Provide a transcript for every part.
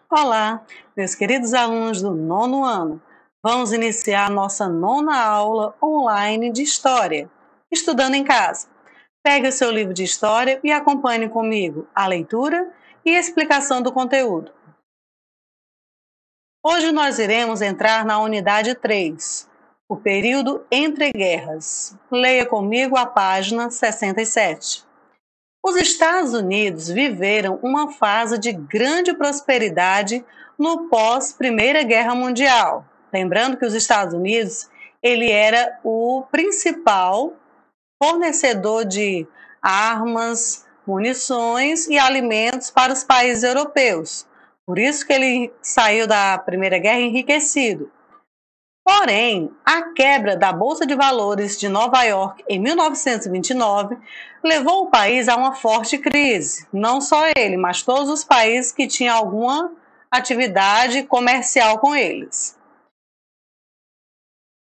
Olá, meus queridos alunos do nono ano. Vamos iniciar nossa nona aula online de História, estudando em casa. Pegue o seu livro de História e acompanhe comigo a leitura e explicação do conteúdo. Hoje nós iremos entrar na unidade 3, o período entre guerras. Leia comigo a página 67. Os Estados Unidos viveram uma fase de grande prosperidade no pós-Primeira Guerra Mundial. Lembrando que os Estados Unidos, ele era o principal fornecedor de armas, munições e alimentos para os países europeus. Por isso que ele saiu da Primeira Guerra enriquecido. Porém, a quebra da Bolsa de Valores de Nova York em 1929 levou o país a uma forte crise. Não só ele, mas todos os países que tinham alguma atividade comercial com eles.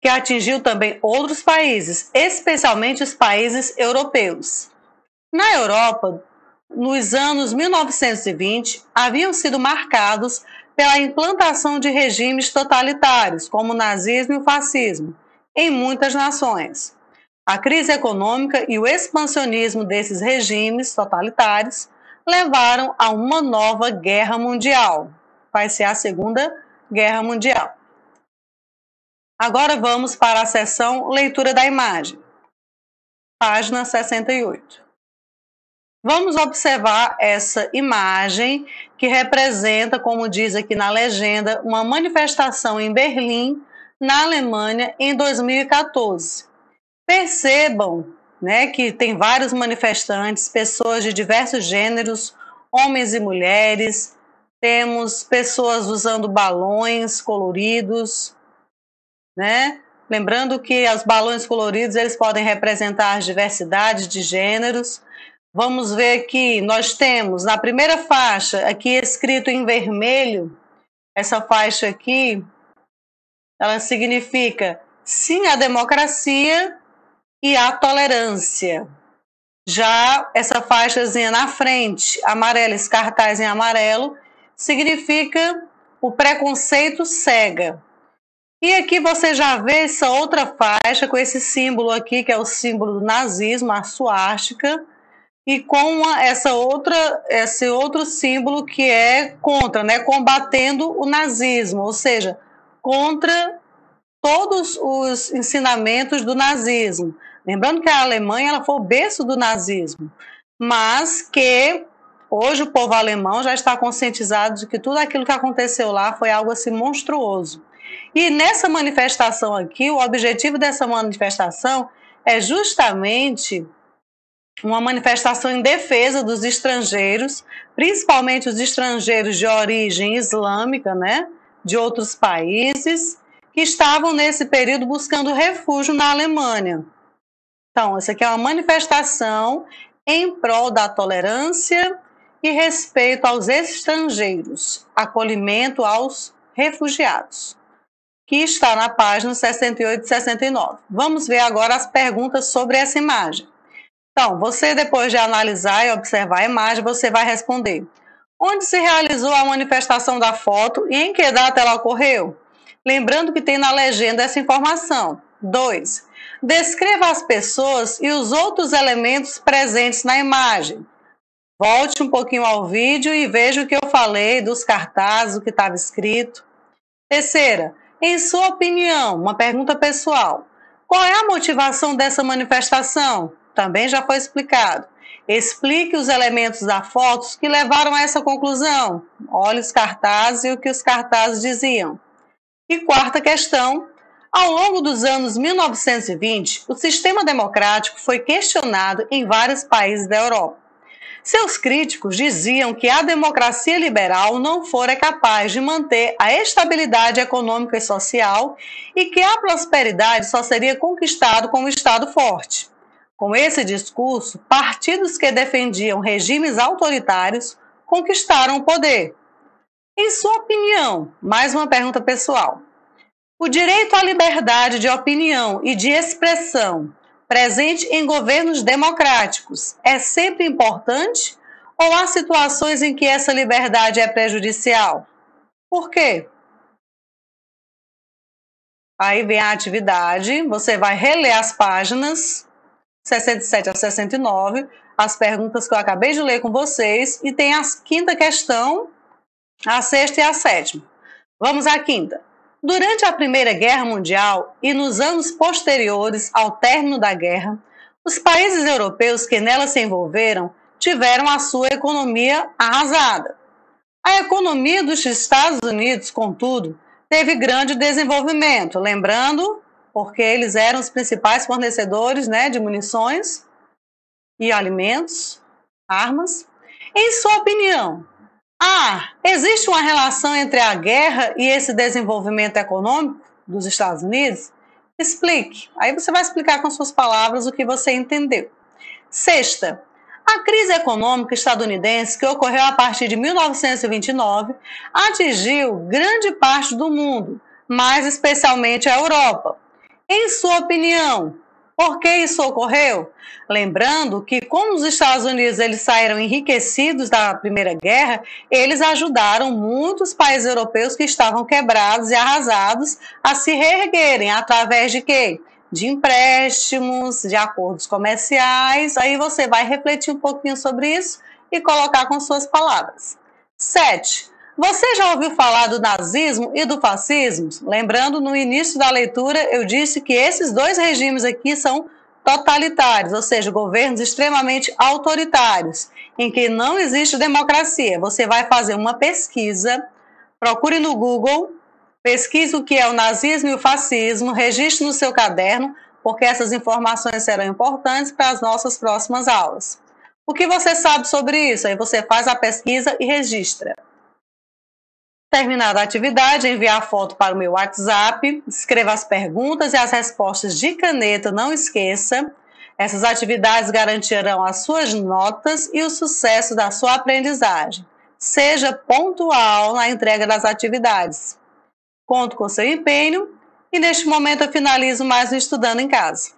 Que atingiu também outros países, especialmente os países europeus. Na Europa, nos anos 1920, haviam sido marcados pela implantação de regimes totalitários, como o nazismo e o fascismo, em muitas nações. A crise econômica e o expansionismo desses regimes totalitários levaram a uma nova guerra mundial. Vai ser a Segunda Guerra Mundial. Agora vamos para a seção Leitura da Imagem, página 68. Vamos observar essa imagem que representa, como diz aqui na legenda, uma manifestação em Berlim, na Alemanha, em 2014. Percebam, que tem vários manifestantes, pessoas de diversos gêneros, homens e mulheres, temos pessoas usando balões coloridos, Lembrando que os balões coloridos eles podem representar as diversidades de gêneros. Vamos ver que nós temos na primeira faixa, aqui escrito em vermelho, essa faixa aqui, ela significa sim à democracia e à tolerância. Já essa faixazinha na frente, amarela, esse cartaz em amarelo, significa o preconceito cega. E aqui você já vê essa outra faixa com esse símbolo aqui, que é o símbolo do nazismo, a suástica, e com esse outro símbolo que é contra, combatendo o nazismo, ou seja, contra todos os ensinamentos do nazismo. Lembrando que a Alemanha ela foi o berço do nazismo, mas que hoje o povo alemão já está conscientizado de que tudo aquilo que aconteceu lá foi algo assim monstruoso. E nessa manifestação aqui, o objetivo dessa manifestação é justamente uma manifestação em defesa dos estrangeiros, principalmente os estrangeiros de origem islâmica, de outros países, que estavam nesse período buscando refúgio na Alemanha. Então, essa aqui é uma manifestação em prol da tolerância e respeito aos estrangeiros, acolhimento aos refugiados, que está na página 68 e 69. Vamos ver agora as perguntas sobre essa imagem. Então, você depois de analisar e observar a imagem, você vai responder: onde se realizou a manifestação da foto e em que data ela ocorreu? Lembrando que tem na legenda essa informação. 2. Descreva as pessoas e os outros elementos presentes na imagem. Volte um pouquinho ao vídeo e veja o que eu falei dos cartazes, o que estava escrito. 3. Em sua opinião, uma pergunta pessoal, qual é a motivação dessa manifestação? Também já foi explicado. Explique os elementos da foto que levaram a essa conclusão. Olhe os cartazes e o que os cartazes diziam. E 4ª questão, ao longo dos anos 1920, o sistema democrático foi questionado em vários países da Europa. Seus críticos diziam que a democracia liberal não fora capaz de manter a estabilidade econômica e social e que a prosperidade só seria conquistada com um Estado forte. Com esse discurso, partidos que defendiam regimes autoritários conquistaram o poder. Em sua opinião, mais uma pergunta pessoal, o direito à liberdade de opinião e de expressão presente em governos democráticos é sempre importante ou há situações em que essa liberdade é prejudicial? Por quê? Aí vem a atividade, você vai reler as páginas 67 a 69, as perguntas que eu acabei de ler com vocês, e tem a quinta questão, a sexta e a sétima. Vamos à quinta. Durante a Primeira Guerra Mundial e nos anos posteriores ao término da guerra, os países europeus que nela se envolveram tiveram a sua economia arrasada. A economia dos Estados Unidos, contudo, teve grande desenvolvimento, lembrando, porque eles eram os principais fornecedores, né, de munições e alimentos, armas. Em sua opinião, existe uma relação entre a guerra e esse desenvolvimento econômico dos Estados Unidos? Explique. Aí você vai explicar com suas palavras o que você entendeu. Sexta, a crise econômica estadunidense, que ocorreu a partir de 1929, atingiu grande parte do mundo, mais especialmente a Europa. Em sua opinião, por que isso ocorreu? Lembrando que, como os Estados Unidos eles saíram enriquecidos da Primeira Guerra, eles ajudaram muitos países europeus que estavam quebrados e arrasados a se reerguerem através de quê? De empréstimos, de acordos comerciais. Aí você vai refletir um pouquinho sobre isso e colocar com suas palavras. 7. Você já ouviu falar do nazismo e do fascismo? Lembrando, no início da leitura, eu disse que esses dois regimes aqui são totalitários, ou seja, governos extremamente autoritários, em que não existe democracia. Você vai fazer uma pesquisa, procure no Google, pesquise o que é o nazismo e o fascismo, registre no seu caderno, porque essas informações serão importantes para as nossas próximas aulas. O que você sabe sobre isso? Aí você faz a pesquisa e registra. Terminada a atividade, enviar a foto para o meu WhatsApp, escreva as perguntas e as respostas de caneta, não esqueça. Essas atividades garantirão as suas notas e o sucesso da sua aprendizagem. Seja pontual na entrega das atividades. Conto com seu empenho e neste momento eu finalizo mais um Estudando em Casa.